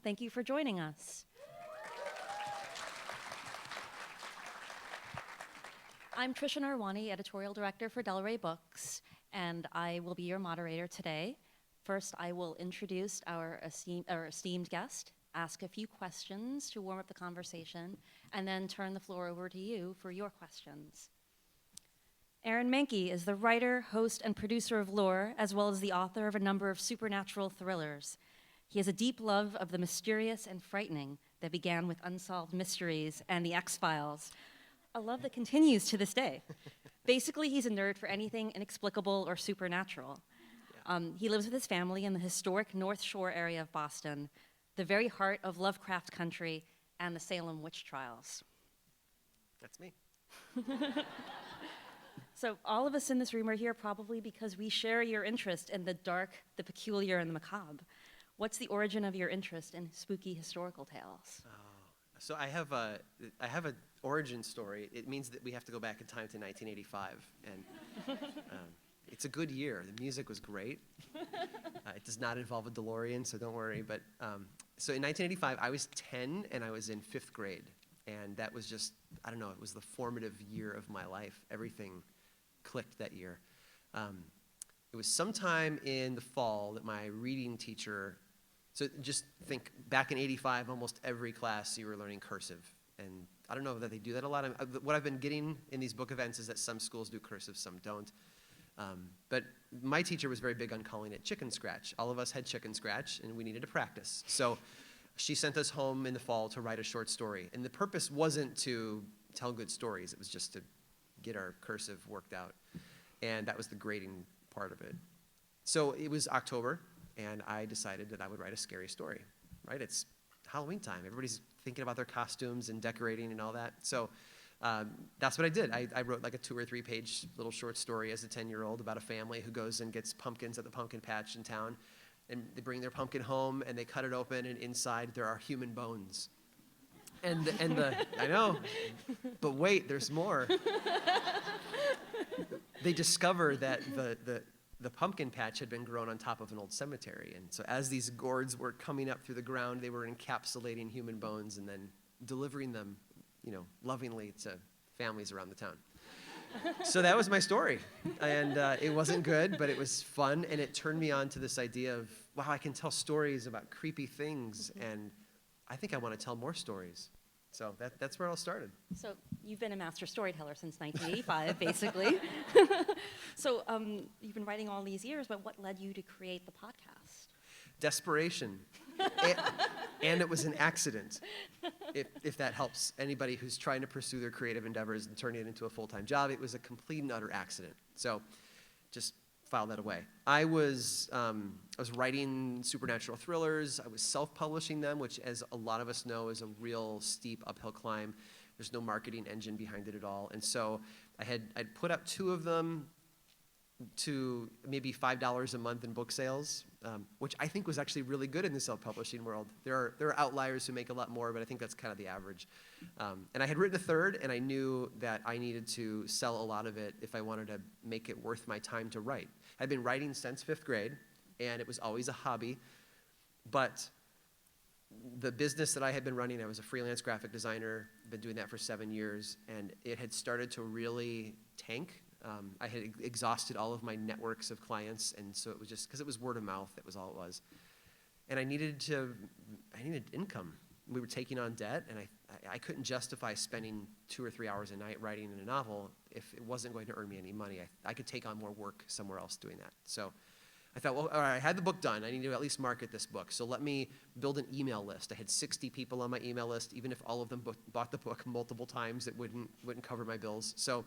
Thank you for joining us. I'm Trisha Narwani, Editorial Director for Del Rey Books, and I will be your moderator today. First, I will introduce our esteemed guest, ask a few questions to warm up the conversation, and then turn the floor over to you for your questions. Aaron Mahnke is the writer, host, and producer of lore, as well as the author of a number of supernatural thrillers. He has a deep love of the mysterious and frightening that began with Unsolved Mysteries and The X-Files, a love that continues to this day. Basically, he's a nerd for anything inexplicable or supernatural. He lives with his family in the historic North Shore area of Boston, the very heart of Lovecraft Country and the Salem witch trials. That's me. So all of us in this room are here probably because we share your interest in the dark, the peculiar, and the macabre. What's the origin of your interest in spooky historical tales? So I have an origin story. It means that we have to go back in time to 1985, and it's a good year. The music was great. It does not involve a DeLorean, so don't worry. But so in 1985, I was 10 and I was in 5th grade, and that was just, I don't know, it was the formative year of my life. Everything clicked that year. It was sometime in the fall that my reading teacher, so just think, back in 85, almost every class you were learning cursive. And I don't know that they do that a lot. What I've been getting in these book events is that some schools do cursive, some don't. But my teacher was very big on calling it chicken scratch. All of us had chicken scratch, and we needed to practice. So she sent us home in the fall to write a short story. And the purpose wasn't to tell good stories. It was just to get our cursive worked out. And that was the grading part of it. So it was October, and I decided that I would write a scary story, right? It's Halloween time. Everybody's thinking about their costumes and decorating and all that. So that's what I did. I wrote like a 2 or 3 page little short story as a 10-year-old about a family who goes and gets pumpkins at the pumpkin patch in town. And they bring their pumpkin home, and they cut it open, and inside there are human bones. I know, but wait, there's more. They discover that the pumpkin patch had been grown on top of an old cemetery. And so as these gourds were coming up through the ground, they were encapsulating human bones and then delivering them, lovingly to families around the town. So that was my story. And it wasn't good, but it was fun. And it turned me on to this idea of, wow, I can tell stories about creepy things. And I think I want to tell more stories. So that's where it all started. So you've been a master storyteller since 1985, basically. So you've been writing all these years, but what led you to create the podcast? Desperation. And it was an accident, if that helps anybody who's trying to pursue their creative endeavors and turn it into a full-time job. It was a complete and utter accident. So just file that away. I was writing supernatural thrillers. I was self-publishing them, which, as a lot of us know, is a real steep uphill climb. There's no marketing engine behind it at all. And so I'd put up 2 of them to maybe $5 a month in book sales, which I think was actually really good in the self-publishing world. There are outliers who make a lot more, but I think that's kind of the average. And I had written a 3rd, and I knew that I needed to sell a lot of it if I wanted to make it worth my time to write. I'd been writing since 5th grade, and it was always a hobby, but the business that I had been running, I was a freelance graphic designer, been doing that for 7 years, and it had started to really tank. I had exhausted all of my networks of clients, and so it was just, because it was word of mouth, that was all it was. And I needed income. We were taking on debt, and I couldn't justify spending 2 or 3 hours a night writing a novel if it wasn't going to earn me any money. I could take on more work somewhere else doing that. So I thought, well, all right, I had the book done. I need to at least market this book. So let me build an email list. I had 60 people on my email list. Even if all of them bought the book multiple times, it wouldn't cover my bills. So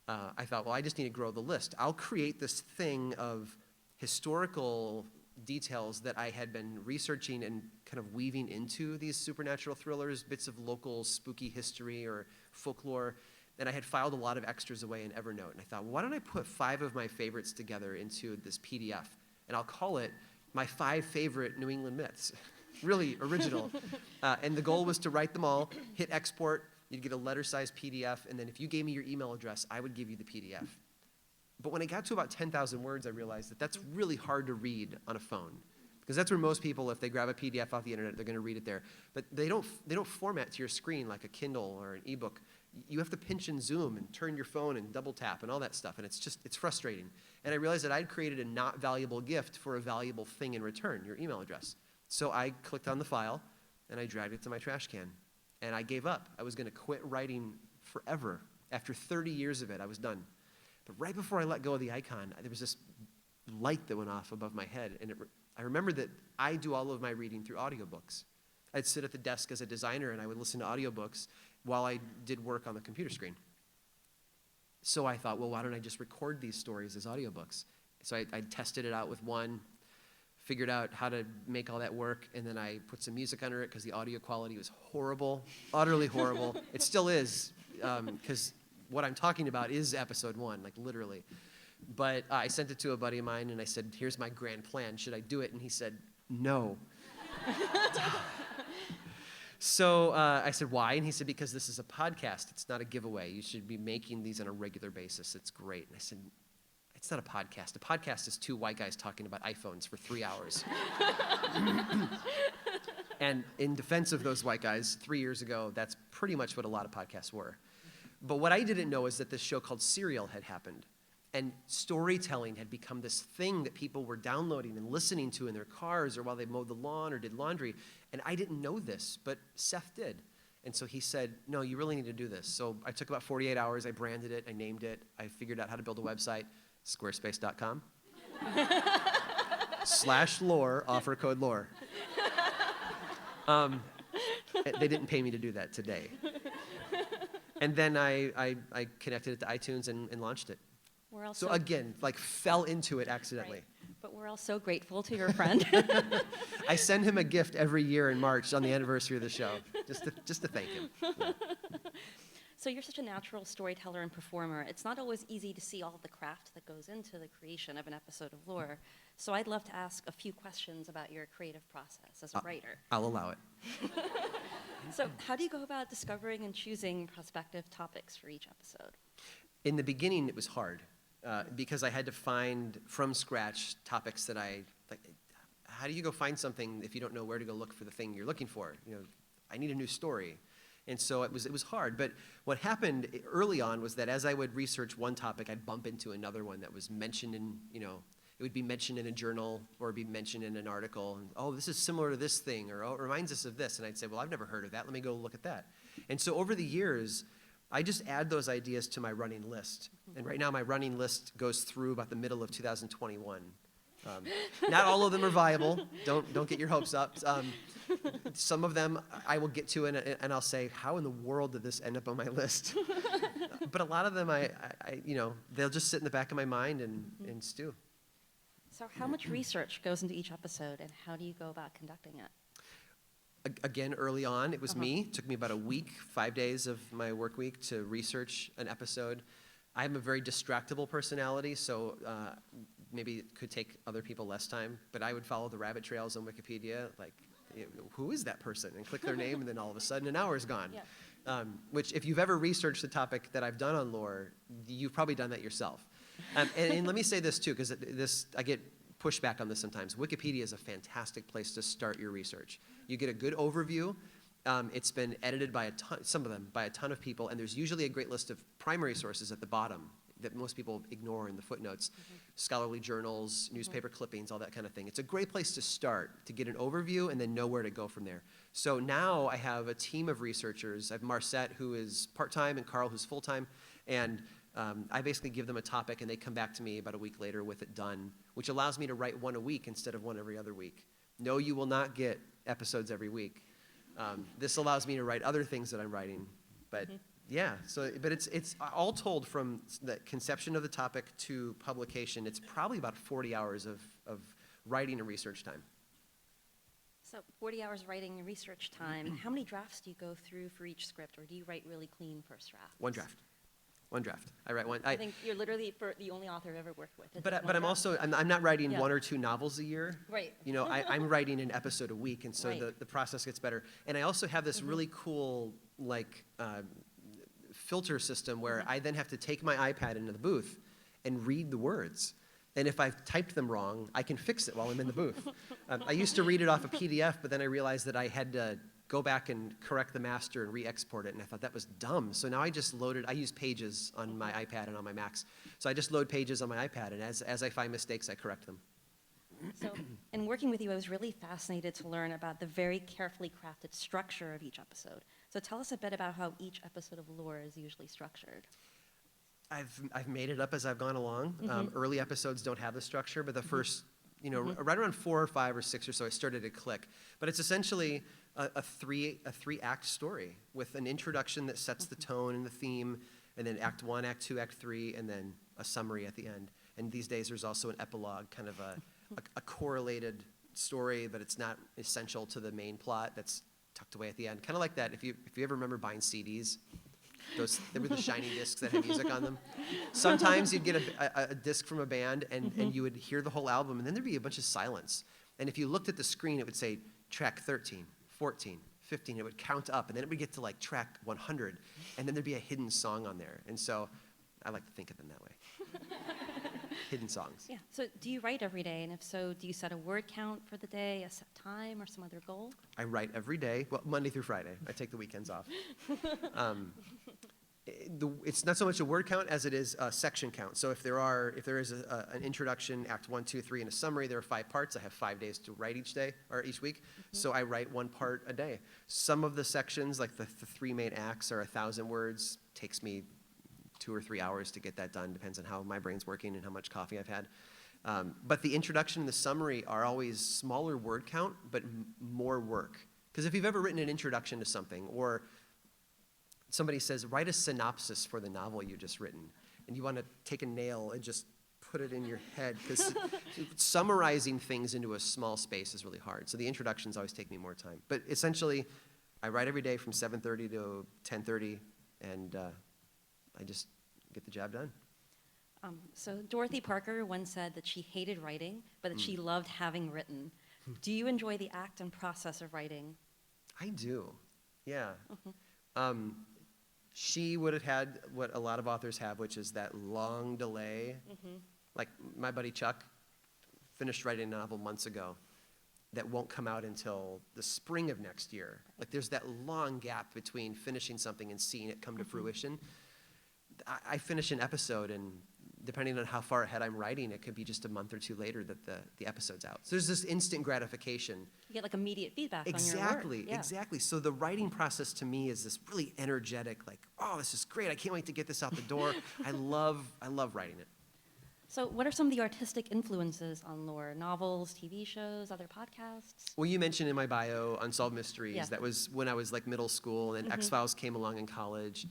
I thought, well, I just need to grow the list. I'll create this thing of historical details that I had been researching and kind of weaving into these supernatural thrillers, bits of local spooky history or folklore. And I had filed a lot of extras away in Evernote. And I thought, well, why don't I put 5 of my favorites together into this PDF? And I'll call it my 5 favorite New England myths. Really original. And the goal was to write them all, hit export. You'd get a letter-sized PDF, and then if you gave me your email address, I would give you the PDF. But when I got to about 10,000 words, I realized that that's really hard to read on a phone. Because that's where most people, if they grab a PDF off the internet, they're going to read it there. But they don't format to your screen like a Kindle or an ebook. You have to pinch and zoom and turn your phone and double tap and all that stuff. And it's frustrating. And I realized that I'd created a not valuable gift for a valuable thing in return, your email address. So I clicked on the file and I dragged it to my trash can. And I gave up. I was going to quit writing forever. After 30 years of it, I was done. But right before I let go of the icon, there was this light that went off above my head. And I remembered that I do all of my reading through audiobooks. I'd sit at the desk as a designer and I would listen to audiobooks while I did work on the computer screen. So I thought, well, why don't I just record these stories as audiobooks? So I tested it out with one, figured out how to make all that work, and then I put some music under it because the audio quality was horrible, utterly horrible. It still is, because what I'm talking about is episode 1, like literally. But I sent it to a buddy of mine, and I said, here's my grand plan. Should I do it? And he said, no. So I said, why? And he said, because this is a podcast. It's not a giveaway. You should be making these on a regular basis. It's great. And I said, it's not a podcast. A podcast is 2 white guys talking about iPhones for 3 hours. And in defense of those white guys, 3 years ago, that's pretty much what a lot of podcasts were. But what I didn't know is that this show called Serial had happened. And storytelling had become this thing that people were downloading and listening to in their cars or while they mowed the lawn or did laundry. And I didn't know this, but Seth did. And so he said, no, you really need to do this. So I took about 48 hours. I branded it. I named it. I figured out how to build a website, squarespace.com. /lore, offer code lore. They didn't pay me to do that today. And then I connected it to iTunes and launched it. So again, like fell into it accidentally. Right. But we're all so grateful to your friend. I send him a gift every year in March on the anniversary of the show, just to thank him. Yeah. So you're such a natural storyteller and performer. It's not always easy to see all the craft that goes into the creation of an episode of lore. So I'd love to ask a few questions about your creative process as a writer. I'll allow it. So how do you go about discovering and choosing prospective topics for each episode? In the beginning, it was hard. Because I had to find from scratch topics that like. How do you go find something if you don't know where to go look for the thing you're looking for? I need a new story. And so it was hard. But what happened early on was that as I would research one topic, I'd bump into another one that was mentioned in, it would be mentioned in a journal or be mentioned in an article. And, oh, this is similar to this thing, or oh, it reminds us of this. And I'd say, well, I've never heard of that. Let me go look at that. And so over the years, I just add those ideas to my running list. And right now my running list goes through about the middle of 2021. Not all of them are viable. Don't get your hopes up. Some of them I will get to and I'll say, how in the world did this end up on my list? But a lot of them they'll just sit in the back of my mind and stew. So how much research goes into each episode and how do you go about conducting it? Again, early on, it was me. It took me about a week, 5 days of my work week to research an episode. I'm a very distractible personality, so maybe it could take other people less time, but I would follow the rabbit trails on Wikipedia, like, who is that person? And click their name, and then all of a sudden an hour is gone. Yeah. Which, if you've ever researched the topic that I've done on lore, you've probably done that yourself. And let me say this, too, because I get pushback on this sometimes. Wikipedia is a fantastic place to start your research. You get a good overview. It's been edited by some of them by a ton of people, and there's usually a great list of primary sources at the bottom that most people ignore in the footnotes. Scholarly journals, newspaper clippings, all that kind of thing. It's a great place to start, to get an overview and then know where to go from there. So now I have a team of researchers. I have Marcette, who is part-time, and Carl, who's full-time, and I basically give them a topic, and they come back to me about a week later with it done, which allows me to write one a week instead of one every other week. No, you will not get episodes every week. This allows me to write other things that I'm writing, but yeah. But it's all told from the conception of the topic to publication. It's probably about 40 hours of writing and research time. So 40 hours writing and research time. How many drafts do you go through for each script, or do you write really clean first drafts? One draft. I write one. I think you're literally the only author I've ever worked with. But I'm also, I'm not writing 1 or 2 novels a year. Right. I'm writing an episode a week, and so the process gets better. And I also have this really cool, filter system where I then have to take my iPad into the booth and read the words. And if I've typed them wrong, I can fix it while I'm in the booth. I used to read it off a PDF, but then I realized that I had to go back and correct the master and re-export it, and I thought that was dumb. So now I just I use Pages on my iPad and on my Macs. So I just load Pages on my iPad, and as I find mistakes, I correct them. So, in working with you, I was really fascinated to learn about the very carefully crafted structure of each episode. So tell us a bit about how each episode of Lore is usually structured. I've made it up as I've gone along. Early episodes don't have the structure, but the first, right around 4 or 5 or 6 or so, I started to click. But it's essentially a three-act story with an introduction that sets the tone and the theme, and then Act 1, Act 2, Act 3, and then a summary at the end. And these days, there's also an epilogue, kind of a correlated story, but it's not essential to the main plot. That's tucked away at the end, kind of like that. If you ever remember buying CDs. They were the shiny discs that had music on them. Sometimes you'd get a disc from a band, and you would hear the whole album, and then there'd be a bunch of silence. And if you looked at the screen, it would say track 13, 14, 15. It would count up, and then it would get to like track 100, and then there'd be a hidden song on there. And so I like to think of them that way. Hidden songs. Yeah. So do you write every day? And if so, do you set a word count for the day, a set time, or some other goal? I write every day, well, Monday through Friday. I take the weekends off. It's not so much a word count as it is a section count. So if there is an introduction, Act 1, 2, 3, and a summary, there are 5 parts. I have 5 days to write each day, or each week. So I write 1 part a day. Some of the sections, like the 3 main acts, are 1,000 words. Takes me 2 or 3 hours to get that done. Depends on how my brain's working and how much coffee I've had. But the introduction and the summary are always smaller word count, but more work. Because if you've ever written an introduction to something, or somebody says, write a synopsis for the novel you just written, and you want to take a nail and just put it in your head, because summarizing things into a small space is really hard. So the introductions always take me more time. But essentially, I write every day from 7:30 to 10:30, and I just get the job done. So Dorothy Parker once said that she hated writing, but that she loved having written. Do you enjoy the act and process of writing? I do, yeah. She would have had what a lot of authors have, which is that long delay. Like my buddy Chuck finished writing a novel months ago that won't come out until the spring of next year. Like there's that long gap between finishing something and seeing it come to fruition. I finish an episode, and depending on how far ahead I'm writing, it could be just a month or 2 later that the episode's out. So there's this instant gratification. You get like immediate feedback on your work. Exactly, Yeah. exactly. So the writing process to me is this really energetic, like, oh, this is great. I can't wait to get this out the door. I love writing it. So what are some of the artistic influences on Lore? Novels, TV shows, other podcasts? Well, you mentioned in my bio Unsolved Mysteries. Yeah. That was when I was like middle school, and then X-Files came along in college.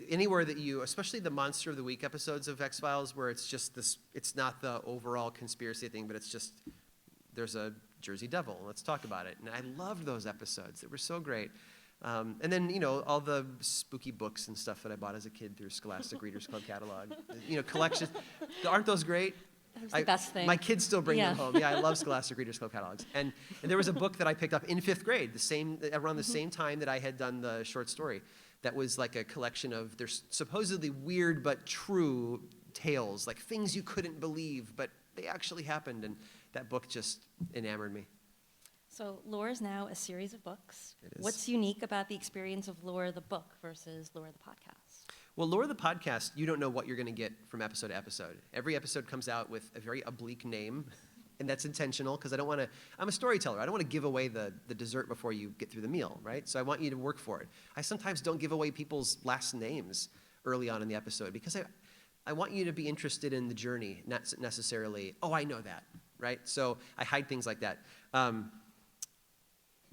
Anywhere that especially the Monster of the Week episodes of X-Files, where it's just this, it's not the overall conspiracy thing, but it's just, there's a Jersey Devil, let's talk about it. And I loved those episodes. They were so great. And then, all the spooky books and stuff that I bought as a kid through Scholastic Readers Club catalog. Collections. Aren't those great? That was the best thing. My kids still bring them Yeah. home. Yeah, I love Scholastic Readers Club catalogs. And there was a book that I picked up in 5th grade, around the same time that I had done the short story. That was like a collection of, there's supposedly weird but true tales, like things you couldn't believe, but they actually happened. And that book just enamored me. So Lore is now a series of books. It is. What's unique about the experience of Lore the book versus Lore the podcast? Well, Lore the podcast, you don't know what you're going to get from episode to episode. Every episode comes out with a very oblique name, and that's intentional, because I'm a storyteller. I don't want to give away the dessert before you get through the meal, right? So I want you to work for it. I sometimes don't give away people's last names early on in the episode, because I want you to be interested in the journey, not necessarily, oh, I know that, right? So I hide things like that.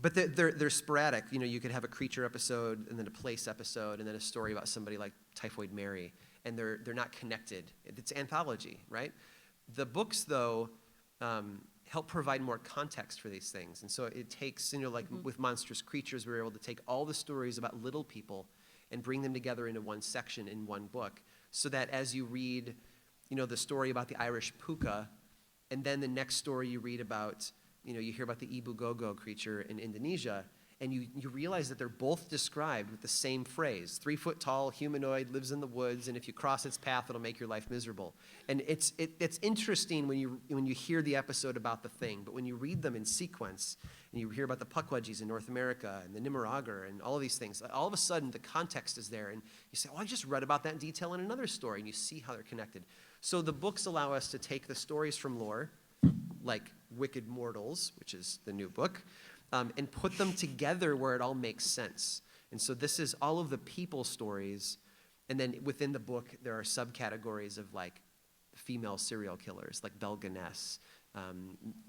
But they're sporadic. You could have a creature episode, and then a place episode, and then a story about somebody like Typhoid Mary, and they're not connected. It's anthology, right? The books, though, help provide more context for these things. And so it takes, like with Monstrous Creatures, we were able to take all the stories about little people and bring them together into one section in one book, so that as you read, the story about the Irish puka, and then the next story you read about, you hear about the Ibu Gogo creature in Indonesia, and you realize that they're both described with the same phrase: 3 foot tall, humanoid, lives in the woods, and if you cross its path, it'll make your life miserable. And it's interesting when you hear the episode about the thing, but when you read them in sequence, and you hear about the Pukwudgies in North America and the Nimmerauger and all of these things, all of a sudden the context is there, and you say, oh, I just read about that in detail in another story, and you see how they're connected. So the books allow us to take the stories from lore, like Wicked Mortals, which is the new book, and put them together where it all makes sense. And so this is all of the people stories, and then within the book there are subcategories of like female serial killers like Belle Gunness,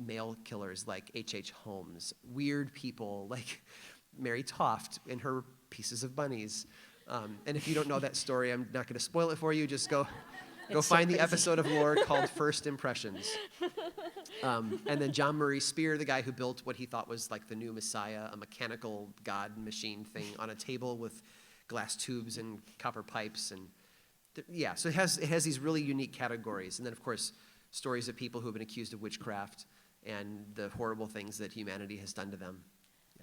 male killers like H.H. Holmes, weird people like Mary Toft and her pieces of bunnies. And if you don't know that story, I'm not going to spoil it for you. Just go find the episode of lore called First Impressions. And then John Murray Spear, the guy who built what he thought was like the new Messiah, a mechanical god machine thing on a table with glass tubes and copper pipes. And yeah, so it has these really unique categories. And then, of course, stories of people who have been accused of witchcraft and the horrible things that humanity has done to them.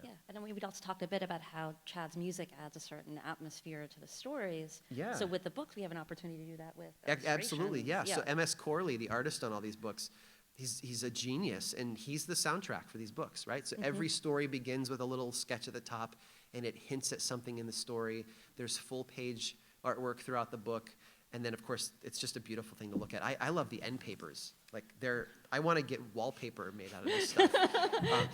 Yeah, and then we also talked a bit about how Chad's music adds a certain atmosphere to the stories. Yeah. So with the books, we have an opportunity to do that with Absolutely, yeah. illustrations. So M.S. Corley, the artist on all these books, he's a genius, and he's the soundtrack for these books, right? So every story begins with a little sketch at the top, and it hints at something in the story. There's full-page artwork throughout the book, and then, of course, it's just a beautiful thing to look at. I love the end papers. Like, I want to get wallpaper made out of this stuff.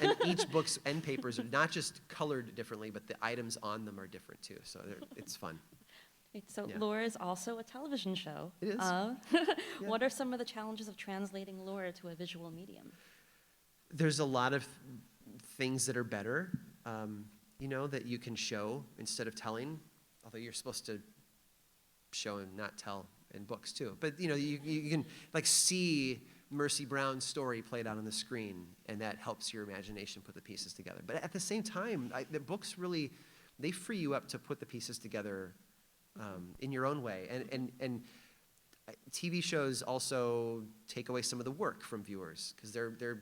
And each book's end papers are not just colored differently, but the items on them are different, too. So it's fun. So Yeah. lore is also a television show. It is. What are some of the challenges of translating lore to a visual medium? There's a lot of things that are better, that you can show instead of telling, although you're supposed to show and not tell in books too. But you can like see Mercy Brown's story played out on the screen, and that helps your imagination put the pieces together. But at the same time, the books really, they free you up to put the pieces together in your own way. And TV shows also take away some of the work from viewers, because they're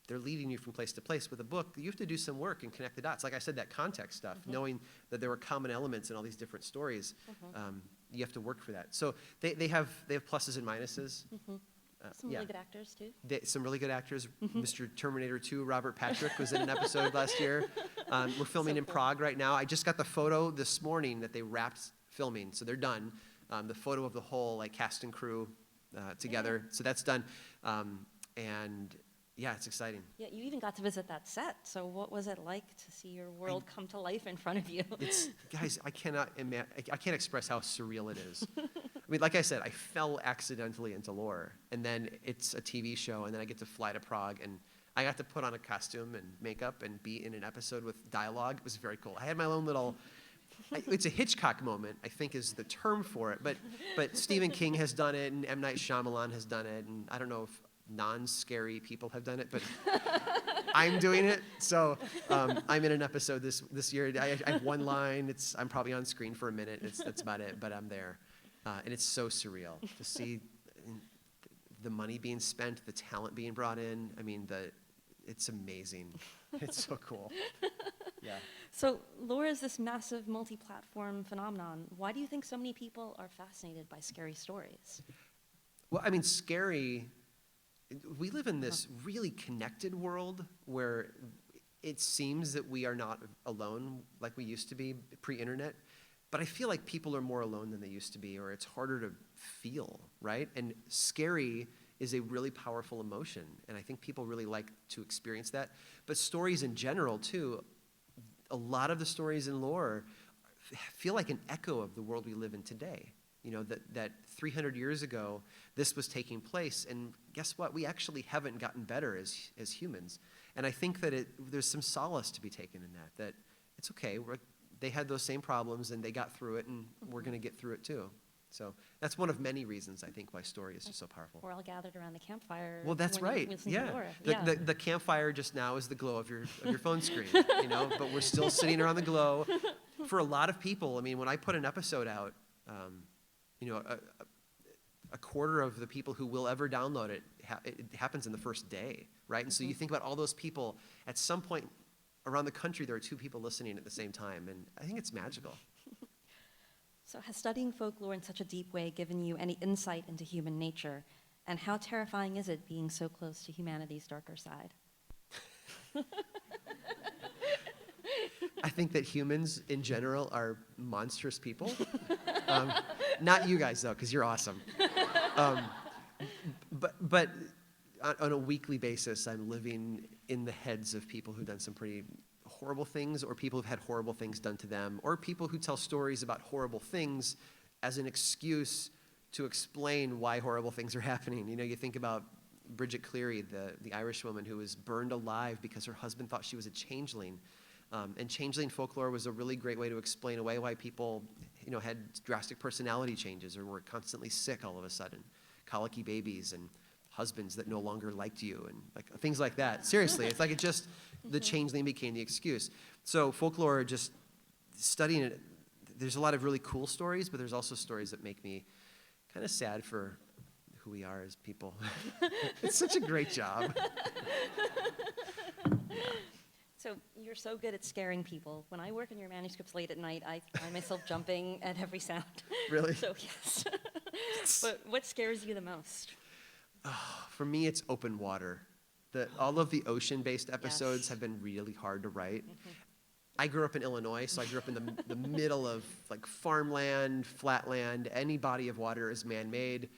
leading you from place to place. With a book, you have to do some work and connect the dots. Like I said, that context stuff, knowing that there were common elements in all these different stories, you have to work for that. So they have pluses and minuses. Some really good actors, too. Some really good actors. Mr. Terminator 2, Robert Patrick, was in an episode last year. We're filming in Prague right now. I just got the photo this morning that they wrapped filming, so they're done. The photo of the whole cast and crew together. So that's done. And yeah, it's exciting. Yeah, you even got to visit that set. So what was it like to see your world come to life in front of you? Guys, I can't express how surreal it is. I mean, like I said, I fell accidentally into lore, and then it's a TV show, and then I get to fly to Prague, and I got to put on a costume and makeup and be in an episode with dialogue. It was very cool. I had my own little. It's a Hitchcock moment, I think, is the term for it. But Stephen King has done it, and M. Night Shyamalan has done it, and I don't know if non-scary people have done it, but I'm doing it. So I'm in an episode this year. I have one line. I'm probably on screen for a minute. That's about it, but I'm there. And it's so surreal to see the money being spent, the talent being brought in. I mean, it's amazing. It's so cool. Yeah. So lore is this massive multi-platform phenomenon. Why do you think so many people are fascinated by scary stories? Well, I mean, scary. We live in this really connected world where it seems that we are not alone like we used to be pre-internet, but I feel like people are more alone than they used to be, or it's harder to feel, right? And scary is a really powerful emotion, and I think people really like to experience that. But stories in general, too, a lot of the stories in lore feel like an echo of the world we live in today. That 300 years ago, this was taking place, and guess what? We actually haven't gotten better as humans. And I think that there's some solace to be taken in that it's okay. They had those same problems, and they got through it, and we're going to get through it too. So that's one of many reasons, I think, why story is just so powerful. We're all gathered around the campfire. Well, that's right. Yeah. The campfire just now is the glow of your phone screen, but we're still sitting around the glow. For a lot of people, I mean, when I put an episode out, a quarter of the people who will ever download it, it happens in the first day, right? And so you think about all those people at some point around the country there are 2 people listening at the same time, and I think it's magical. So has studying folklore in such a deep way given you any insight into human nature? And how terrifying is it being so close to humanity's darker side? I think that humans in general are monstrous people. Not you guys though, because you're awesome. But on a weekly basis, I'm living in the heads of people who've done some pretty horrible things, or people who've had horrible things done to them, or people who tell stories about horrible things as an excuse to explain why horrible things are happening. You know, you think about Bridget Cleary, the Irish woman who was burned alive because her husband thought she was a changeling. And changeling folklore was a really great way to explain away why people, you know, had drastic personality changes or were constantly sick all of a sudden, colicky babies and husbands that no longer liked you and like things like that. Seriously, it's like the changeling became the excuse. So folklore, just studying it, there's a lot of really cool stories, but there's also stories that make me kind of sad for who we are as people. It's such a great job. So you're so good at scaring people. When I work on your manuscripts late at night, I find myself jumping at every sound. Really? So yes. But what scares you the most? For me, it's open water. All of the ocean-based episodes Yes. have been really hard to write. I grew up in Illinois, so I grew up in the middle of like farmland, flatland. Any body of water is man-made.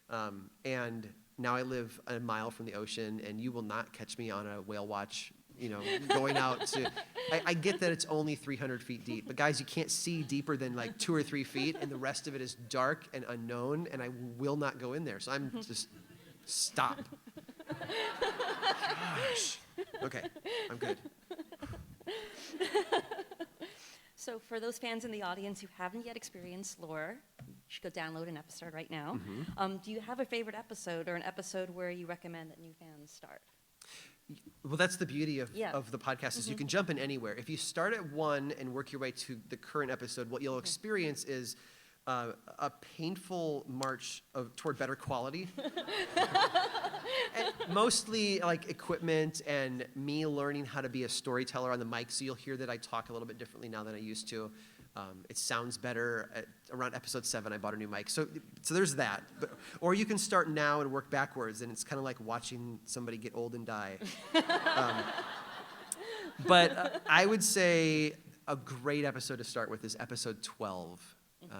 And now I live a mile from the ocean, and you will not catch me on a whale watch, you know, going out to... I get that it's only 300 feet deep, but guys, you can't see deeper than like 2 or 3 feet, and the rest of it is dark and unknown, and I will not go in there. So I'm just... Stop. Gosh. Okay, I'm good. So for those fans in the audience who haven't yet experienced lore, you should go download an episode right now. Do you have a favorite episode or an episode where you recommend that new fans start? Well, that's the beauty of Yeah. the podcast is you can jump in anywhere. If you start at one and work your way to the current episode, what you'll experience is a painful march toward better quality. And mostly like equipment and me learning how to be a storyteller on the mic. So you'll hear that I talk a little bit differently now than I used to. It sounds better. Around episode 7, I bought a new mic. So there's that. Or you can start now and work backwards, and it's kind of like watching somebody get old and die. But I would say a great episode to start with is episode 12.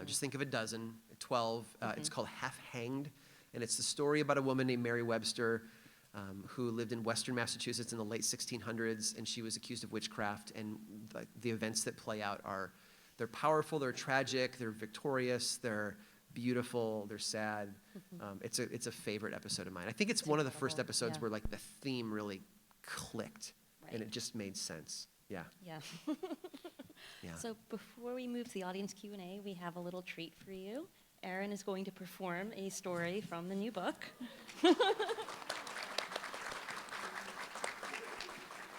Just think of a dozen, 12. It's called Half Hanged, and it's the story about a woman named Mary Webster who lived in western Massachusetts in the late 1600s, and she was accused of witchcraft, and the events that play out they're powerful, they're tragic, they're victorious, they're beautiful, they're sad. It's a favorite episode of mine. I think it's one of the first episodes where like the theme really clicked, and it just made sense. Yeah. Yeah. Yeah. So before we move to the audience Q&A, we have a little treat for you. Aaron is going to perform a story from the new book.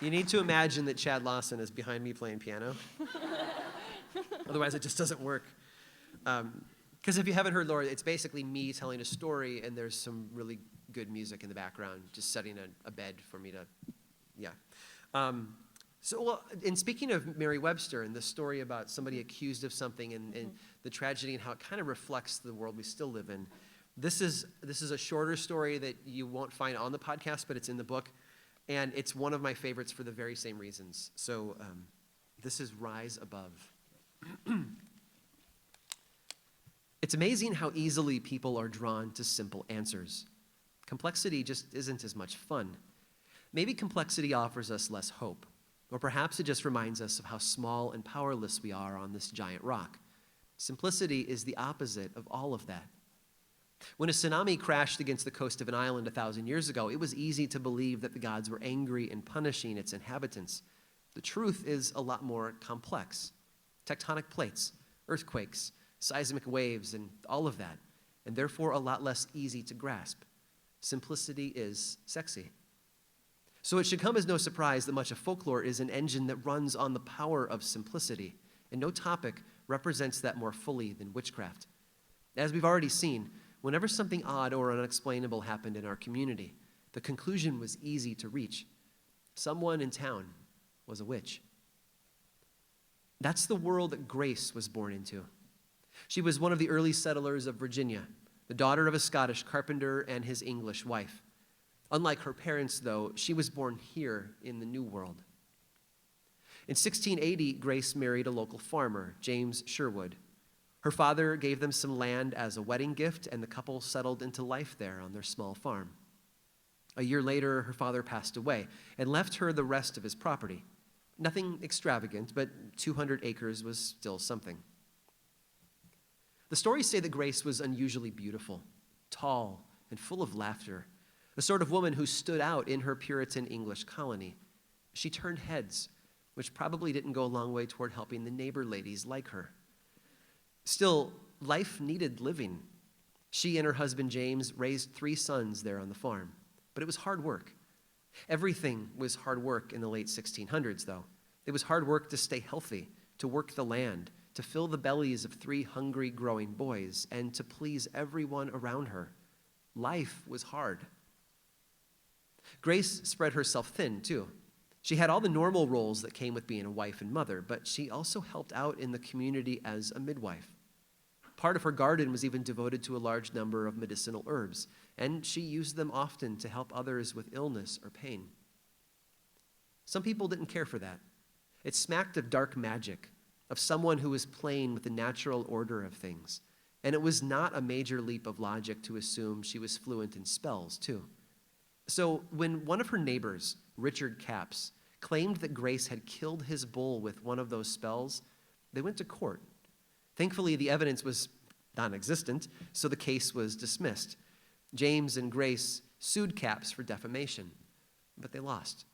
You need to imagine that Chad Lawson is behind me playing piano. Otherwise, it just doesn't work. Because if you haven't heard Laura, it's basically me telling a story, and there's some really good music in the background, just setting a bed for me to, yeah. And speaking of Mary Webster and the story about somebody accused of something and the tragedy and how it kind of reflects the world we still live in, this is a shorter story that you won't find on the podcast, but it's in the book, and it's one of my favorites for the very same reasons. So this is Rise Above. It's amazing how easily people are drawn to simple answers. Complexity just isn't as much fun. Maybe complexity offers us less hope. Or perhaps it just reminds us of how small and powerless we are on this giant rock. Simplicity is the opposite of all of that. When a tsunami crashed against the coast of an island 1,000 years ago, it was easy to believe that the gods were angry and punishing its inhabitants. The truth is a lot more complex. Tectonic plates, earthquakes, seismic waves, and all of that, and therefore a lot less easy to grasp. Simplicity is sexy. So it should come as no surprise that much of folklore is an engine that runs on the power of simplicity, and no topic represents that more fully than witchcraft. As we've already seen, whenever something odd or unexplainable happened in our community, the conclusion was easy to reach. Someone in town was a witch. That's the world that Grace was born into. She was one of the early settlers of Virginia, the daughter of a Scottish carpenter and his English wife. Unlike her parents, though, she was born here in the New World. In 1680, Grace married a local farmer, James Sherwood. Her father gave them some land as a wedding gift, and the couple settled into life there on their small farm. A year later, her father passed away and left her the rest of his property. Nothing extravagant, but 200 acres was still something. The stories say that Grace was unusually beautiful, tall, and full of laughter, the sort of woman who stood out in her Puritan English colony. She turned heads, which probably didn't go a long way toward helping the neighbor ladies like her. Still, life needed living. She and her husband James raised 3 sons there on the farm, but it was hard work. Everything was hard work in the late 1600s, though. It was hard work to stay healthy, to work the land, to fill the bellies of 3 hungry, growing boys, and to please everyone around her. Life was hard. Grace spread herself thin, too. She had all the normal roles that came with being a wife and mother, but she also helped out in the community as a midwife. Part of her garden was even devoted to a large number of medicinal herbs, and she used them often to help others with illness or pain. Some people didn't care for that. It smacked of dark magic, of someone who was playing with the natural order of things, and it was not a major leap of logic to assume she was fluent in spells, too. So when one of her neighbors, Richard Capps, claimed that Grace had killed his bull with one of those spells, they went to court. Thankfully, the evidence was non-existent, so the case was dismissed. James and Grace sued Capps for defamation, but they lost.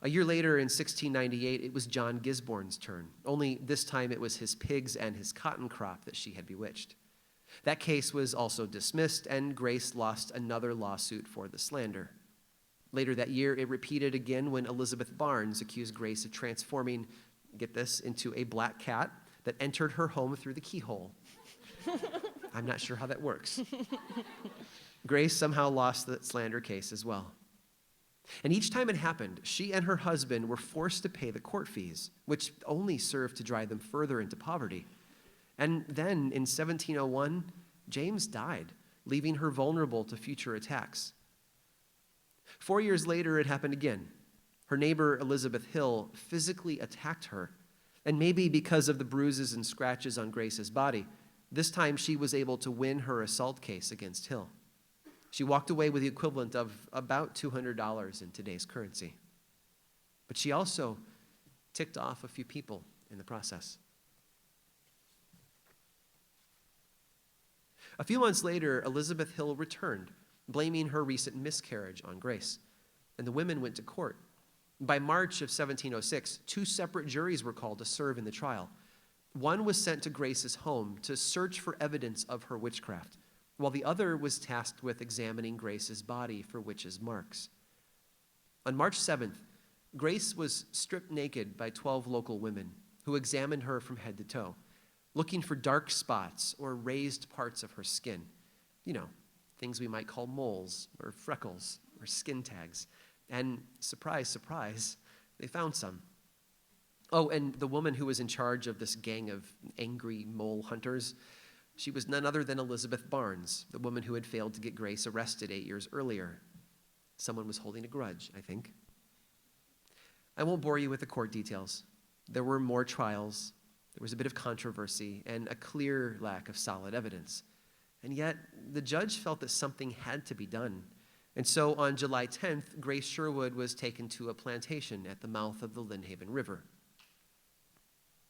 A year later, in 1698, it was John Gisborne's turn, only this time it was his pigs and his cotton crop that she had bewitched. That case was also dismissed, and Grace lost another lawsuit for the slander. Later that year, it repeated again when Elizabeth Barnes accused Grace of transforming, get this, into a black cat that entered her home through the keyhole. I'm not sure how that works. Grace somehow lost the slander case as well. And each time it happened, she and her husband were forced to pay the court fees, which only served to drive them further into poverty. And then, in 1701, James died, leaving her vulnerable to future attacks. 4 years later, it happened again. Her neighbor, Elizabeth Hill, physically attacked her, and maybe because of the bruises and scratches on Grace's body, this time she was able to win her assault case against Hill. She walked away with the equivalent of about $200 in today's currency. But she also ticked off a few people in the process. A few months later, Elizabeth Hill returned, blaming her recent miscarriage on Grace, and the women went to court. By March of 1706, 2 separate juries were called to serve in the trial. One was sent to Grace's home to search for evidence of her witchcraft, while the other was tasked with examining Grace's body for witches' marks. On March 7th, Grace was stripped naked by 12 local women who examined her from head to toe, looking for dark spots or raised parts of her skin. You know, things we might call moles or freckles or skin tags. And surprise, surprise, they found some. Oh, and the woman who was in charge of this gang of angry mole hunters, she was none other than Elizabeth Barnes, the woman who had failed to get Grace arrested 8 years earlier. Someone was holding a grudge, I think. I won't bore you with the court details. There were more trials, there was a bit of controversy, and a clear lack of solid evidence. And yet, the judge felt that something had to be done. And so on July 10th, Grace Sherwood was taken to a plantation at the mouth of the Lynnhaven River.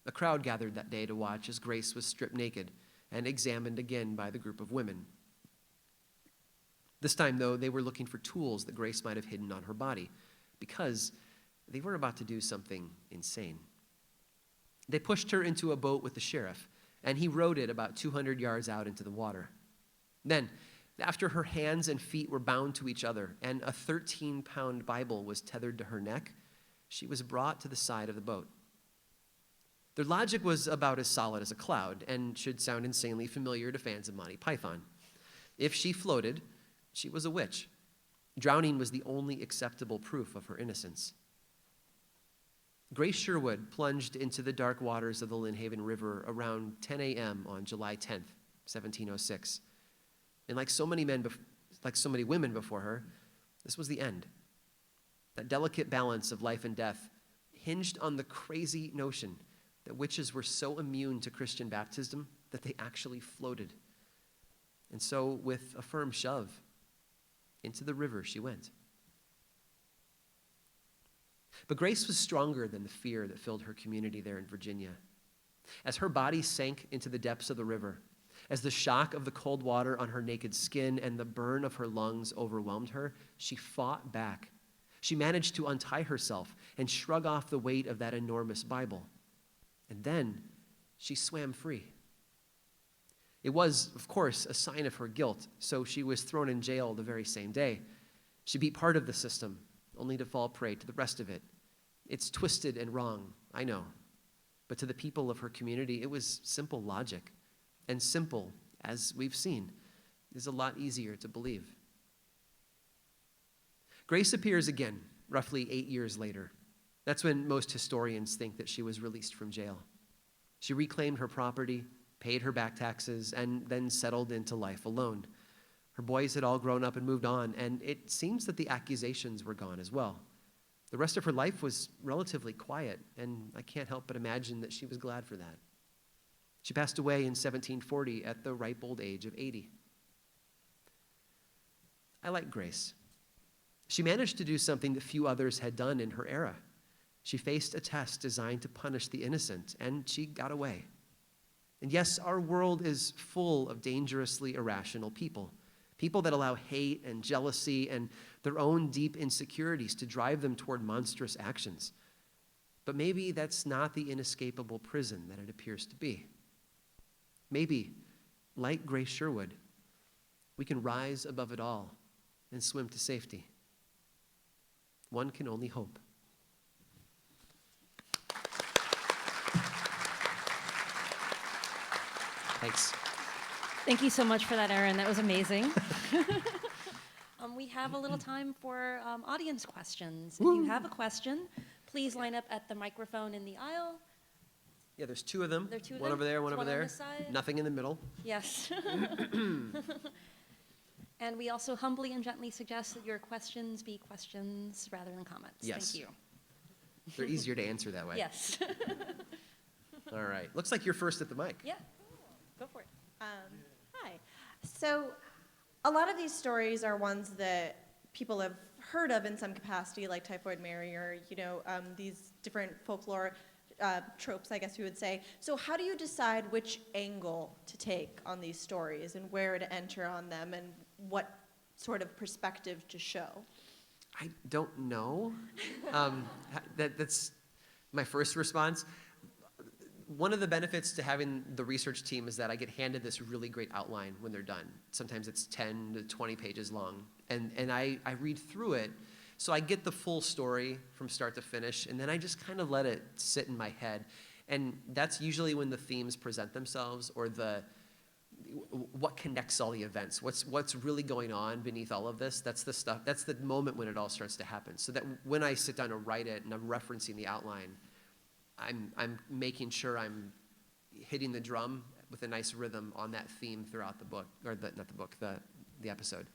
A crowd gathered that day to watch as Grace was stripped naked and examined again by the group of women. This time, though, they were looking for tools that Grace might have hidden on her body because they were about to do something insane. They pushed her into a boat with the sheriff, and he rowed it about 200 yards out into the water. Then, after her hands and feet were bound to each other and a 13-pound Bible was tethered to her neck, she was brought to the side of the boat. Their logic was about as solid as a cloud and should sound insanely familiar to fans of Monty Python. If she floated, she was a witch. Drowning was the only acceptable proof of her innocence. Grace Sherwood plunged into the dark waters of the Lynnhaven River around 10 a.m. on July 10th, 1706. And like so many women before her, this was the end. That delicate balance of life and death hinged on the crazy notion that witches were so immune to Christian baptism that they actually floated. And so, with a firm shove, into the river she went. But Grace was stronger than the fear that filled her community there in Virginia. As her body sank into the depths of the river, as the shock of the cold water on her naked skin and the burn of her lungs overwhelmed her, she fought back. She managed to untie herself and shrug off the weight of that enormous Bible. And then she swam free. It was, of course, a sign of her guilt, so she was thrown in jail the very same day. She beat part of the system, only to fall prey to the rest of it. It's twisted and wrong, I know. But to the people of her community, it was simple logic. And simple, as we've seen, is a lot easier to believe. Grace appears again, roughly 8 years later. That's when most historians think that she was released from jail. She reclaimed her property, paid her back taxes, and then settled into life alone. Her boys had all grown up and moved on, and it seems that the accusations were gone as well. The rest of her life was relatively quiet, and I can't help but imagine that she was glad for that. She passed away in 1740 at the ripe old age of 80. I like Grace. She managed to do something that few others had done in her era. She faced a test designed to punish the innocent, and she got away. And yes, our world is full of dangerously irrational people. People that allow hate and jealousy and their own deep insecurities to drive them toward monstrous actions. But maybe that's not the inescapable prison that it appears to be. Maybe, like Grace Sherwood, we can rise above it all and swim to safety. One can only hope. Thanks. Thank you so much for that, Aaron. That was amazing. We have a little time for audience questions. If you have a question, please line up at the microphone in the aisle. Yeah, there's two of them. There are two of one them? over there, one There's over one on there. this side? Nothing in the middle. Yes. And we also humbly and gently suggest that your questions be questions rather than comments. Yes. Thank you. They're easier to answer that way. Yes. All right. Looks like you're first at the mic. Yeah, go for it. Hi. So a lot of these stories are ones that people have heard of in some capacity, like Typhoid Mary or, these different folklore tropes, I guess you would say. So how do you decide which angle to take on these stories and where to enter on them and what sort of perspective to show? I don't know. That's my first response. One of the benefits to having the research team is that I get handed this really great outline when they're done. Sometimes it's 10 to 20 pages long. And I read through it, so I get the full story from start to finish, and then I just kind of let it sit in my head. And that's usually when the themes present themselves, or what connects all the events, what's really going on beneath all of this. That's the stuff, that's the moment when it all starts to happen. So that when I sit down to write it and I'm referencing the outline, I'm making sure I'm hitting the drum with a nice rhythm on that theme throughout the book, or the episode.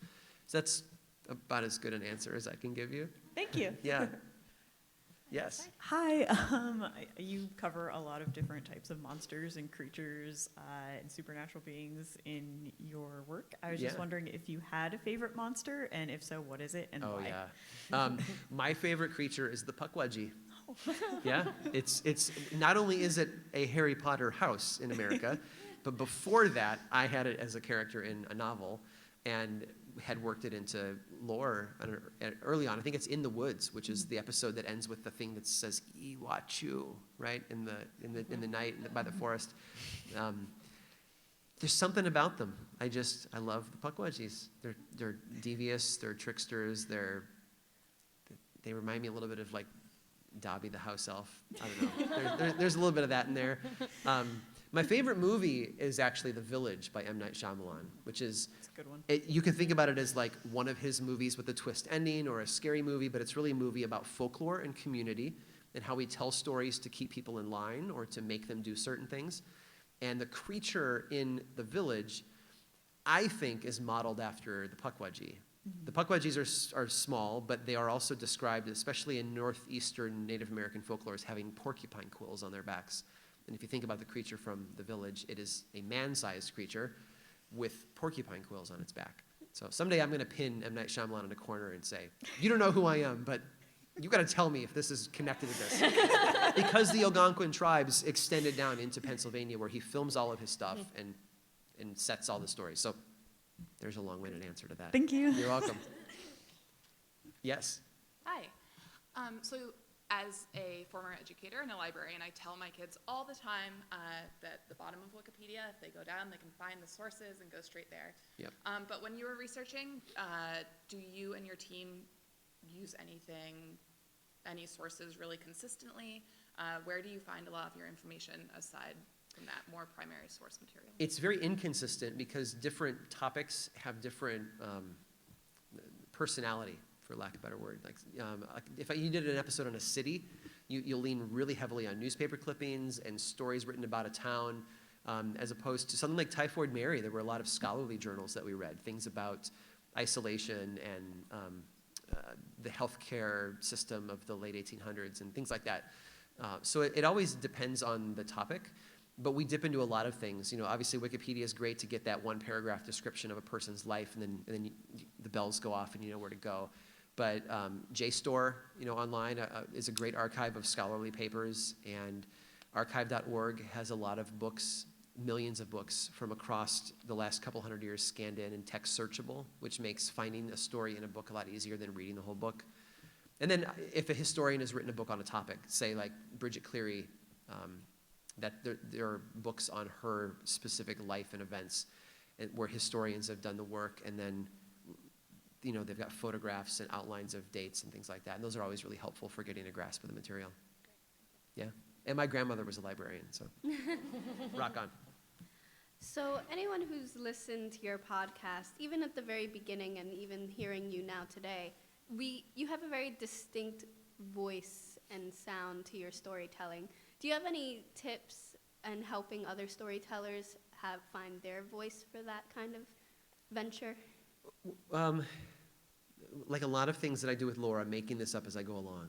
So that's about as good an answer as I can give you. Thank you. Yeah. Yes. Hi, you cover a lot of different types of monsters and creatures and supernatural beings in your work. I was just Yeah. wondering if you had a favorite monster, and if so, what is it and Oh, why? yeah. My favorite creature is the Puckwudgie. Yeah, it's not only is it a Harry Potter house in America, but before that, I had it as a character in a novel, and had worked it into lore early on. I think it's In the Woods, which is the episode that ends with the thing that says "Iwachu," right, in the night by the forest. There's something about them. I love the Puckwudgies. They're devious. They're tricksters. They remind me a little bit of like Dobby the house elf. I don't know. There's a little bit of that in there. My favorite movie is actually The Village by M. Night Shyamalan, which is, It's a good one. you can think about it as like one of his movies with a twist ending or a scary movie, but it's really a movie about folklore and community and how we tell stories to keep people in line or to make them do certain things. And the creature in the village, I think, is modeled after the Pukwudgie. The Pukwudgies are small, but they are also described, especially in northeastern Native American folklore, as having porcupine quills on their backs. And if you think about the creature from the village, it is a man-sized creature with porcupine quills on its back. So someday I'm going to pin M. Night Shyamalan in a corner and say, you don't know who I am, but you got to tell me if this is connected to this. Because the Algonquin tribes extended down into Pennsylvania, where he films all of his stuff and sets all the stories. So there's a long-winded answer to that. Thank you. You're welcome. Yes. Hi. So as a former educator and a librarian, I tell my kids all the time that the bottom of Wikipedia, if they go down, they can find the sources and go straight there. Yep. But when you were researching, do you and your team use any sources really consistently? Where do you find a lot of your information aside from that more primary source material? It's very inconsistent because different topics have different personality, for lack of a better word. Like, if you did an episode on a city, you'll lean really heavily on newspaper clippings and stories written about a town, as opposed to something like Typhoid Mary. There were a lot of scholarly journals that we read, things about isolation and the healthcare system of the late 1800s and things like that. So it always depends on the topic. But we dip into a lot of things. You know, obviously Wikipedia is great to get that one paragraph description of a person's life, and then the bells go off and you know where to go. But JSTOR, online is a great archive of scholarly papers, and archive.org has a lot of books, millions of books from across the last couple hundred years scanned in and text searchable, which makes finding a story in a book a lot easier than reading the whole book. And then if a historian has written a book on a topic, say like Bridget Cleary, that there are books on her specific life and events where historians have done the work, and then they've got photographs and outlines of dates and things like that, and those are always really helpful for getting a grasp of the material. Yeah, and my grandmother was a librarian, so rock on. So anyone who's listened to your podcast, even at the very beginning and even hearing you now today, you have a very distinct voice and sound to your storytelling. Do you have any tips in helping other storytellers find their voice for that kind of venture? Like a lot of things that I do with Laura, making this up as I go along.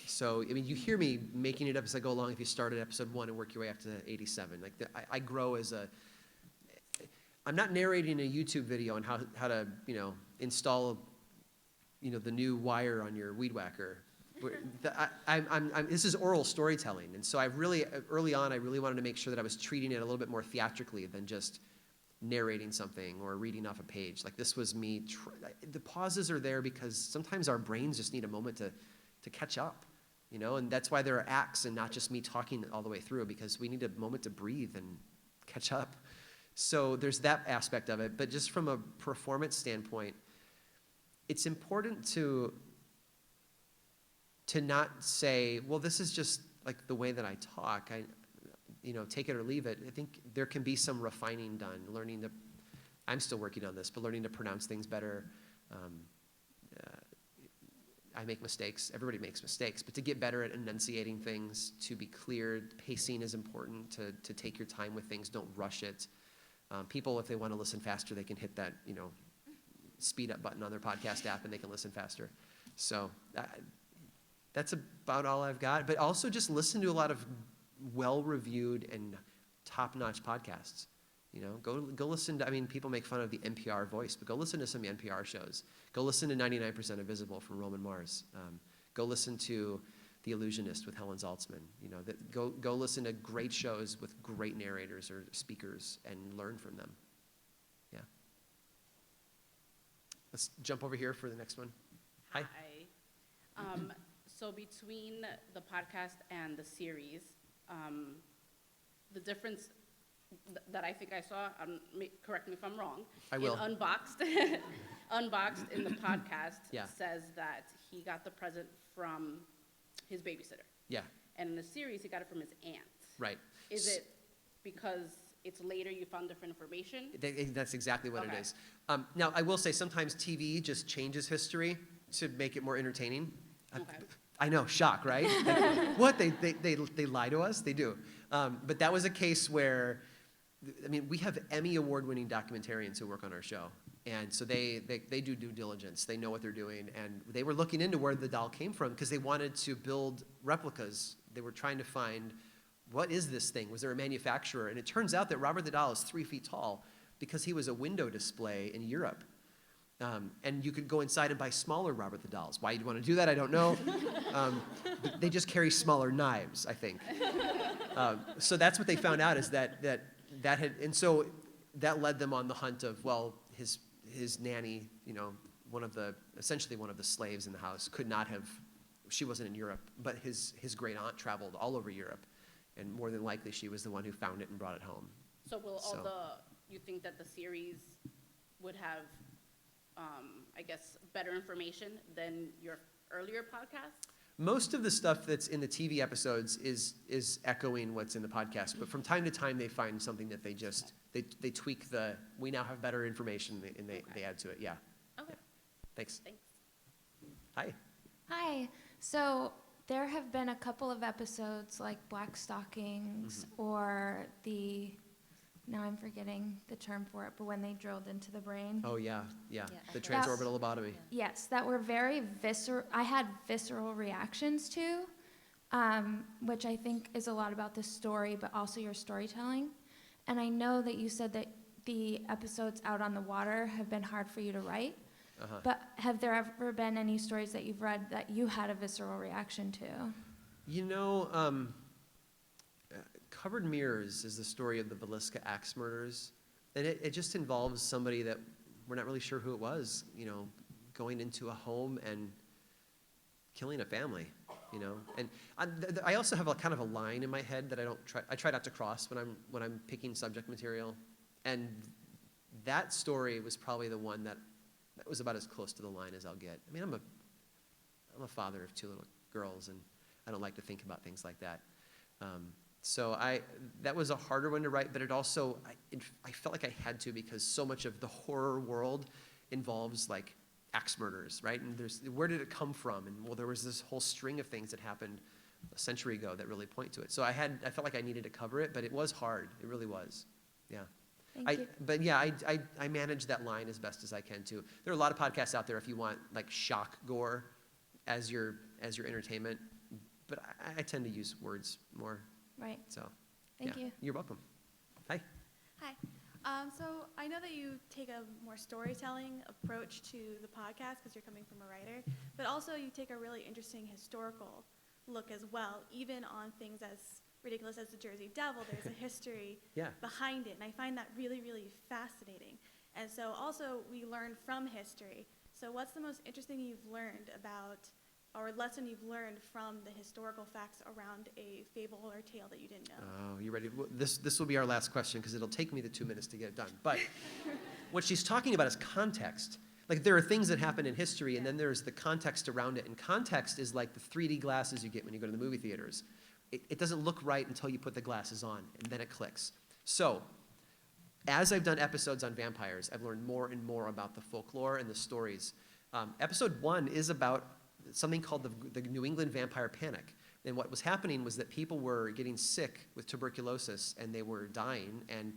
So, you hear me making it up as I go along if you start at episode 1 and work your way up to 87. Like, I grow as I'm not narrating a YouTube video on how to, install, the new wire on your weed whacker. This is oral storytelling, and so early on, I really wanted to make sure that I was treating it a little bit more theatrically than just narrating something or reading off a page. Like, this was me. The pauses are there because sometimes our brains just need a moment to catch up, and that's why there are acts and not just me talking all the way through, because we need a moment to breathe and catch up. So there's that aspect of it, but just from a performance standpoint, it's important to not say, well, this is just like the way that I talk. Take it or leave it. I think there can be some refining done, I'm still working on this, but learning to pronounce things better. I make mistakes. Everybody makes mistakes. But to get better at enunciating things, to be clear, pacing is important, to take your time with things. Don't rush it. People, if they want to listen faster, they can hit that, speed up button on their podcast app and they can listen faster. So that's about all I've got. But also just listen to a lot of well-reviewed and top-notch podcasts. Go listen to, people make fun of the NPR voice, but go listen to some NPR shows. Go listen to 99% Invisible from Roman Mars. Go listen to The Illusionist with Helen Zaltzman. Go listen to great shows with great narrators or speakers and learn from them. Yeah. Let's jump over here for the next one. Hi. So between the podcast and the series, the difference that I think I saw, correct me if I'm wrong. I will. In Unboxed in the podcast Yeah. says that he got the present from his babysitter. Yeah, And in the series, he got it from his aunt. right. Is it because it's later you found different information? That's exactly what it Okay. is. Now, I will say sometimes TV just changes history to make it more entertaining. Okay. I know, shock, right? Like, what, they lie to us? They do. But that was a case where, I mean, we have Emmy award-winning documentarians who work on our show. And so they do due diligence. They know what they're doing. And they were looking into where the doll came from because they wanted to build replicas. They were trying to find, what is this thing? Was there a manufacturer? And it turns out that Robert the Doll is 3 feet tall because he was a window display in Europe. And you could go inside and buy smaller Robert the Dolls. Why you'd want to do that, I don't know. But they just carry smaller knives, I think. So that's what they found out, is that had, and so that led them on the hunt of, well, his nanny, you know, essentially one of the slaves in the house could not have, she wasn't in Europe, but his great aunt traveled all over Europe, and more than likely she was the one who found it and brought it home. So you think that the series would have, I guess, better information than your earlier podcast? Most of the stuff that's in the TV episodes is echoing what's in the podcast, but from time to time they find something that they tweak we now have better information, and they add to it, yeah. Okay. Thanks. Thanks. Hi. Hi. So there have been a couple of episodes like Black Stockings or now I'm forgetting the term for it, but when they drilled into the brain. Oh, yeah. The Yeah. transorbital lobotomy. Yes, that were very I had visceral reactions to, which I think is a lot about the story, but also your storytelling. And I know that you said that the episodes out on the water have been hard for you to write, but have there ever been any stories that you've read that you had a visceral reaction to? You know, Covered Mirrors is the story of the Belisca axe murders. And it just involves somebody that we're not really sure who it was, you know, going into a home and killing a family, you know. And I also have a kind of a line in my head that I try not to cross when I'm picking subject material. And that story was probably the one that was about as close to the line as I'll get. I mean, I'm a father of 2 little girls, and I don't like to think about things like that. So that was a harder one to write, but it also, I felt like I had to, because so much of the horror world involves like axe murders, right? And where did it come from? And well, there was this whole string of things that happened a century ago that really point to it. So I felt like I needed to cover it, but it was hard. It really was. Yeah. Thank you. But yeah, I manage that line as best as I can too. There are a lot of podcasts out there if you want like shock gore as your entertainment, but I tend to use words more. Right. So, Thank yeah. you. You're welcome. Hi. Hi. So I know that you take a more storytelling approach to the podcast because you're coming from a writer, but also you take a really interesting historical look as well, even on things as ridiculous as the Jersey Devil. There's a history behind it, and I find that really, really fascinating. And so also we learn from history. So what's the most interesting you've learned about, or lesson you've learned from the historical facts around a fable or tale that you didn't know? Oh, you ready? This will be our last question because it'll take me the 2 minutes to get it done. But what she's talking about is context. Like there are things that happen in history, and then there's the context around it. And context is like the 3D glasses you get when you go to the movie theaters. It doesn't look right until you put the glasses on, and then it clicks. So as I've done episodes on vampires, I've learned more and more about the folklore and the stories. Episode 1 is about something called the New England Vampire Panic. And what was happening was that people were getting sick with tuberculosis, and they were dying. And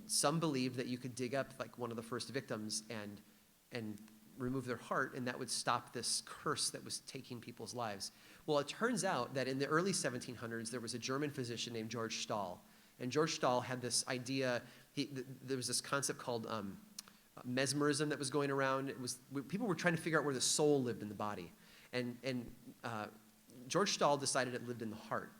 some believed that you could dig up like one of the first victims and remove their heart, and that would stop this curse that was taking people's lives. Well, it turns out that in the early 1700s, there was a German physician named George Stahl. And George Stahl had this idea, there was this concept called mesmerism that was going around. People were trying to figure out where the soul lived in the body. And George Stahl decided it lived in the heart.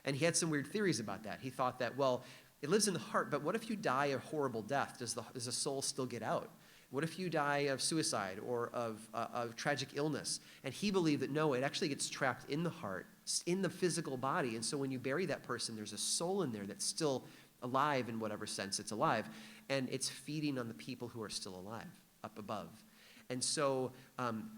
And he had some weird theories about that. He thought that, well, it lives in the heart, but what if you die a horrible death? Does the soul still get out? What if you die of suicide or of tragic illness? And he believed that no, it actually gets trapped in the heart, in the physical body. And so when you bury that person, there's a soul in there that's still alive in whatever sense it's alive. And it's feeding on the people who are still alive up above. And so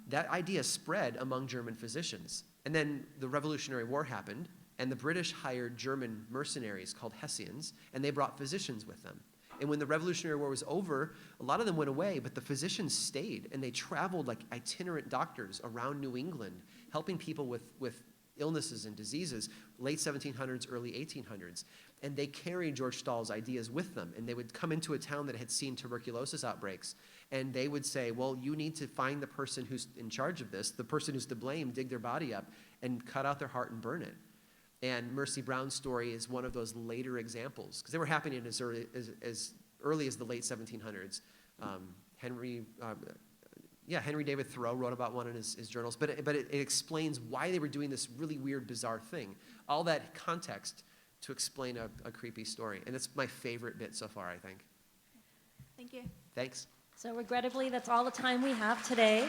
that idea spread among German physicians. And then the Revolutionary War happened, and the British hired German mercenaries called Hessians, and they brought physicians with them. And when the Revolutionary War was over, a lot of them went away, but the physicians stayed, and they traveled like itinerant doctors around New England, helping people with illnesses and diseases, late 1700s, early 1800s. And they carried George Stahl's ideas with them. And they would come into a town that had seen tuberculosis outbreaks. And they would say, well, you need to find the person who's in charge of this, the person who's to blame, dig their body up, and cut out their heart and burn it. And Mercy Brown's story is one of those later examples, because they were happening as early as the late 1700s. Henry David Thoreau wrote about one in his journals, but it explains why they were doing this really weird, bizarre thing. All that context to explain a creepy story. And it's my favorite bit so far, I think. Thank you. Thanks. So regrettably, that's all the time we have today.